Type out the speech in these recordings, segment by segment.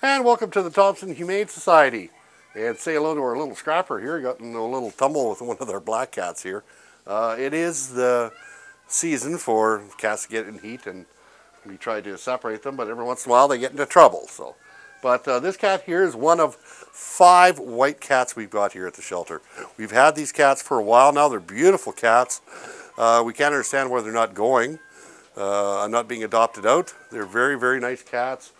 And welcome to the Thompson Humane Society. And say hello to our little scrapper here. Got in a little tumble with one of their black cats here. It is the season for cats to get in heat, and we try to separate them, but every once in a while they get into trouble. But this cat here is one of 5 white cats we've got here at the shelter. We've had these cats for a while now. They're beautiful cats. We can't understand where they're not going. Not being adopted out. They're very, very nice cats.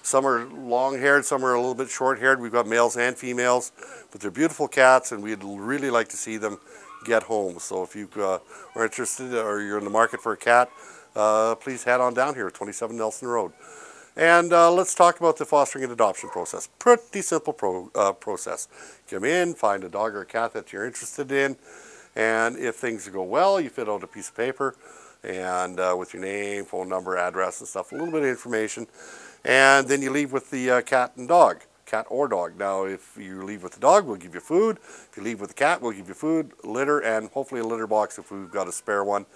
Some are long-haired, some are a little bit short-haired. We've got males and females, but they're beautiful cats, and we'd really like to see them get home. So if you are interested or you're in the market for a cat, please head on down here at 27 Nelson Road. And let's talk about the fostering and adoption process. Pretty simple process. Come in, find a dog or a cat that you're interested in, and if things go well, you fill out a piece of paper and with your name, phone number, address and stuff, a little bit of information, and then you leave with the cat and dog, cat or dog. Now if you leave with the dog, we'll give you food. If you leave with the cat, we'll give you food, litter, and hopefully a litter box if we've got a spare one,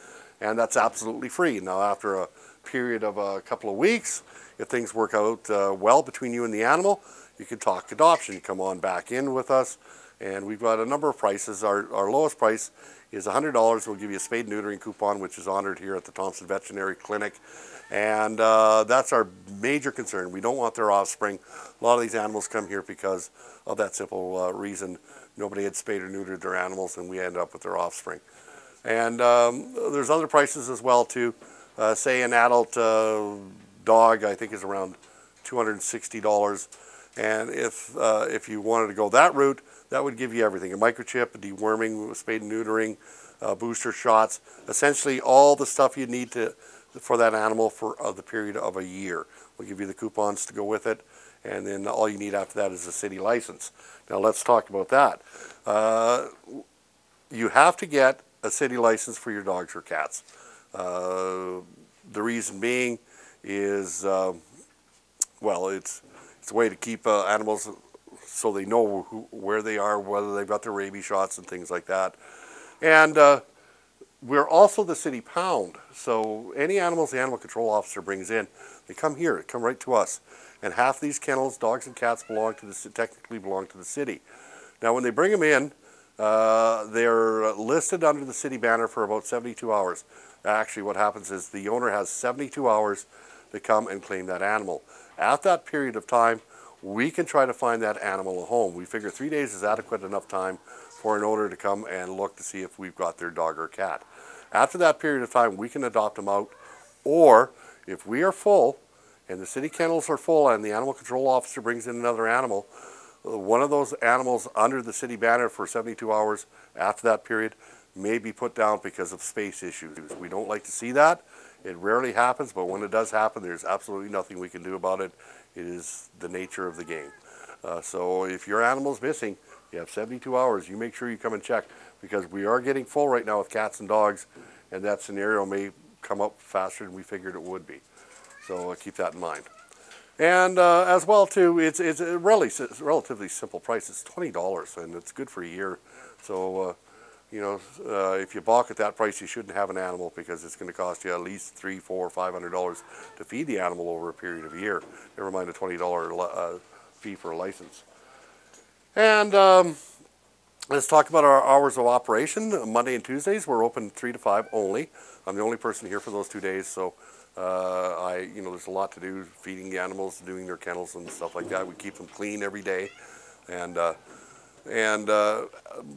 and that's absolutely free. Now after a period of a couple of weeks, if things work out well between you and the animal, you can talk adoption. You come on back in with us, and we've got a number of prices. Our lowest price is $100. We'll give you a spade neutering coupon, which is honored here at the Thompson Veterinary Clinic. And that's our major concern. We don't want their offspring. A lot of these animals come here because of that simple reason. Nobody had spayed or neutered their animals, and we end up with their offspring. And there's other prices as well too. Say an adult dog, I think, is around $260. And if you wanted to go that route, that would give you everything: a microchip, a deworming, spade and neutering, booster shots, essentially all the stuff you need for that animal for the period of a year. We'll give you the coupons to go with it, and then all you need after that is a city license. Now let's talk about that. You have to get a city license for your dogs or cats. The reason being is, well, it's a way to keep animals so they know where they are, whether they've got their rabies shots and things like that. And we're also the city pound, so any animals the animal control officer brings in, they come here, they come right to us. And half these kennels, dogs and cats, technically belong to the city. Now when they bring them in, they're listed under the city banner for about 72 hours. Actually what happens is the owner has 72 hours to come and claim that animal. At that period of time, we can try to find that animal a home. We figure 3 days is adequate enough time for an owner to come and look to see if we've got their dog or cat. After that period of time, we can adopt them out, or if we are full and the city kennels are full and the animal control officer brings in another animal, one of those animals under the city banner for 72 hours after that period may be put down because of space issues. We don't like to see that. It rarely happens, but when it does happen, there's absolutely nothing we can do about it. It is the nature of the game. So if your animal's missing, you have 72 hours. You make sure you come and check, because we are getting full right now with cats and dogs, and that scenario may come up faster than we figured it would be. So keep that in mind. And as well too, it's a relatively simple price. It's $20, and it's good for a year. So you know, if you balk at that price, you shouldn't have an animal, because it's going to cost you at least $300, $400, $500 to feed the animal over a period of a year. Never mind a $20 fee for a license. And let's talk about our hours of operation. Monday and Tuesdays we're open 3 to 5 only. I'm the only person here for those 2 days, so there's a lot to do, feeding the animals, doing their kennels and stuff like that. We keep them clean every day, and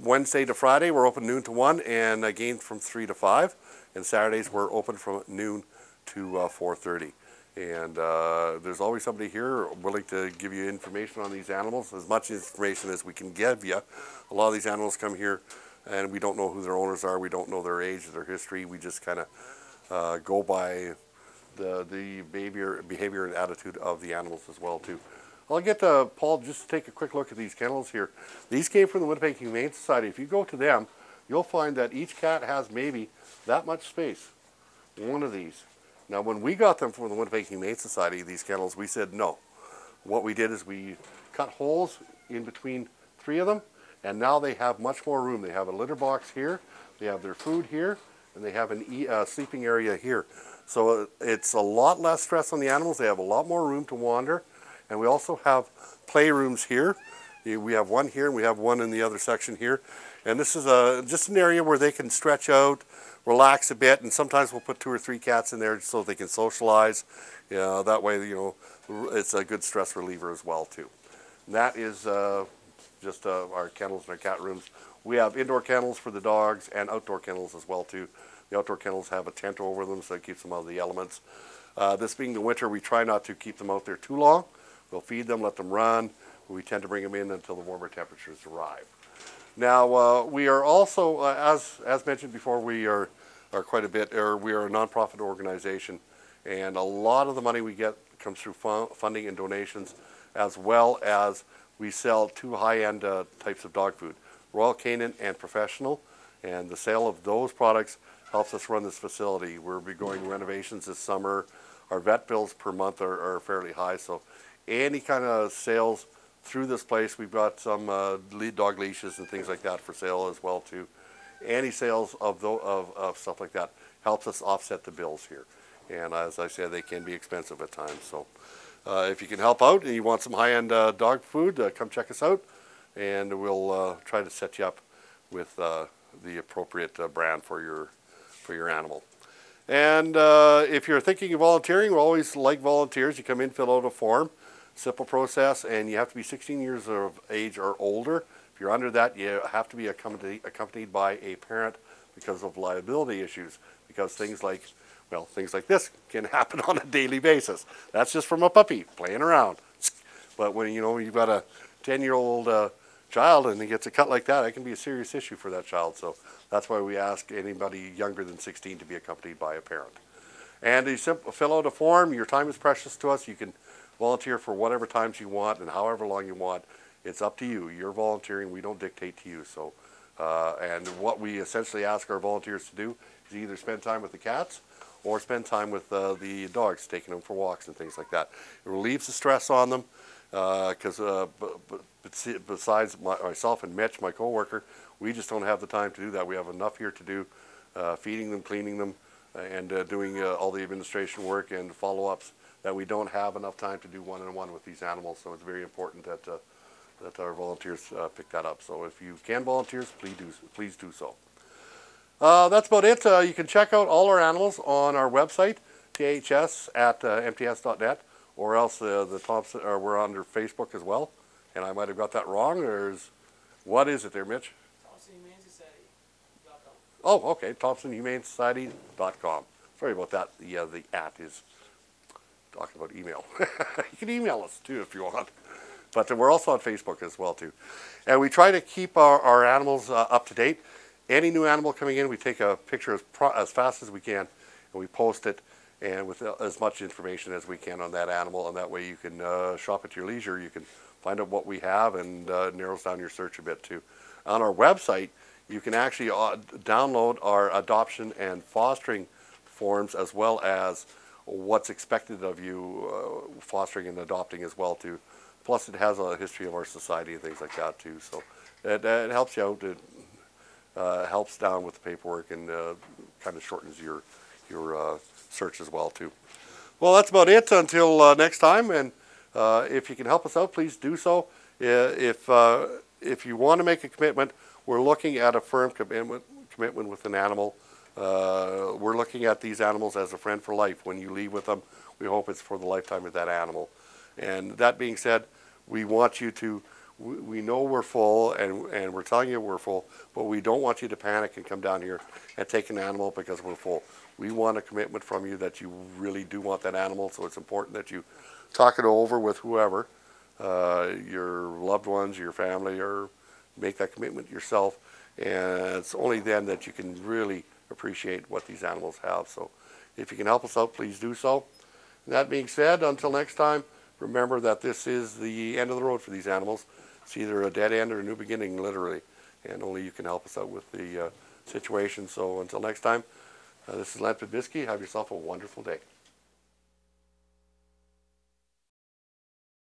Wednesday to Friday we're open noon to 1, and again from 3 to 5. And Saturdays we're open from noon to 4:30. And there's always somebody here willing to give you information on these animals, as much information as we can give you. A lot of these animals come here and we don't know who their owners are. We don't know their age, their history. We just kind of go by the behavior and attitude of the animals as well too. I'll get Paul just to take a quick look at these kennels here. These came from the Winnipeg Humane Society. If you go to them, you'll find that each cat has maybe that much space. One of these. Now when we got them from the Winnipeg Humane Society, these kennels, we said no. What we did is we cut holes in between 3 of them, and now they have much more room. They have a litter box here, they have their food here, and they have a sleeping area here. So it's a lot less stress on the animals. They have a lot more room to wander. And we also have playrooms here. We have one here and we have one in the other section here. And this is just an area where they can stretch out, relax a bit, and sometimes we'll put 2 or 3 cats in there so they can socialize. That way, it's a good stress reliever as well too. And that is just our kennels and our cat rooms. We have indoor kennels for the dogs and outdoor kennels as well too. The outdoor kennels have a tent over them so it keeps them out of the elements. This being the winter, we try not to keep them out there too long. We'll feed them, let them run. We tend to bring them in until the warmer temperatures arrive. Now, we are also, as mentioned before, we are quite a bit, or we are a nonprofit organization, and a lot of the money we get comes through funding and donations, as well as we sell 2 high-end types of dog food, Royal Canin and Professional, and the sale of those products helps us run this facility. We'll be going renovations this summer. Our vet bills per month are fairly high, so any kind of sales through this place, we've got some dog leashes and things like that for sale as well too. Any sales of stuff like that helps us offset the bills here. And as I said, they can be expensive at times. So if you can help out and you want some high-end dog food, come check us out, and we'll try to set you up with the appropriate brand for your animal. And if you're thinking of volunteering, we always like volunteers. You come in, fill out a form, simple process, and you have to be 16 years of age or older. If you're under that, you have to be accompanied by a parent because of liability issues, because things like this can happen on a daily basis. That's just from a puppy playing around. But when you've got a 10-year-old child and he gets a cut like that, it can be a serious issue for that child. So that's why we ask anybody younger than 16 to be accompanied by a parent. And you fill out a form. Your time is precious to us. You can volunteer for whatever times you want and however long you want. It's up to you. You're volunteering. We don't dictate to you. So, and what we essentially ask our volunteers to do is either spend time with the cats or spend time with the dogs, taking them for walks and things like that. It relieves the stress on them because besides myself and Mitch, my co-worker, we just don't have the time to do that. We have enough here to do feeding them, cleaning them, and doing all the administration work and follow-ups that we don't have enough time to do one-on-one with these animals. So it's very important that our volunteers pick that up. So if you can volunteer, please do so. That's about it. You can check out all our animals on our website, ths@mts.net, or else the Thompson, or we're under Facebook as well. And I might have got that wrong. What is it there, Mitch? ThompsonHumaneSociety.com. Oh, okay, ThompsonHumaneSociety.com. Sorry about that. The @ is talking about email. You can email us too if you want. But we're also on Facebook as well too. And we try to keep our animals up to date. Any new animal coming in, we take a picture as fast as we can, and we post it, and with as much information as we can on that animal, and that way you can shop at your leisure. You can find out what we have, and narrows down your search a bit too. On our website, you can actually download our adoption and fostering forms, as well as what's expected of you fostering and adopting as well too. Plus, it has a history of our society and things like that too. So it helps you out. It helps down with the paperwork and kind of shortens your search as well too. Well, that's about it until next time. And if you can help us out, please do so. If you want to make a commitment, we're looking at a firm commitment with an animal. We're looking at these animals as a friend for life. When you leave with them, we hope it's for the lifetime of that animal. And that being said, we want you to, we know we're full, and we're telling you we're full, but we don't want you to panic and come down here and take an animal because we're full. We want a commitment from you that you really do want that animal, so it's important that you talk it over with whoever, your loved ones, your family, or make that commitment yourself. And it's only then that you can really appreciate what these animals have. So if you can help us out, please do so. And that being said, until next time, remember that this is the end of the road for these animals. It's either a dead end or a new beginning, literally. And only you can help us out with the situation. So until next time, this is Len Podbiski. Have yourself a wonderful day.